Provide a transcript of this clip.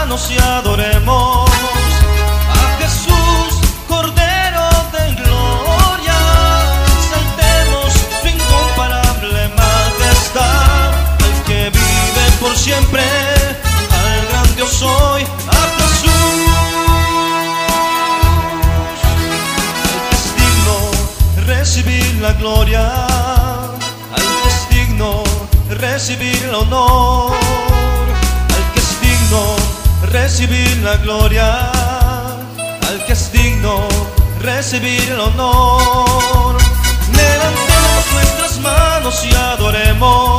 manos y adoremos a Jesús, Cordero de gloria. Saltemos su incomparable majestad, al que vive por siempre, al gran Dios hoy, a Jesús, al que es digno recibir la gloria, al que es digno recibir el honor, al que es digno recibir la gloria, al que es digno recibir el honor. Levantemos nuestras manos y adoremos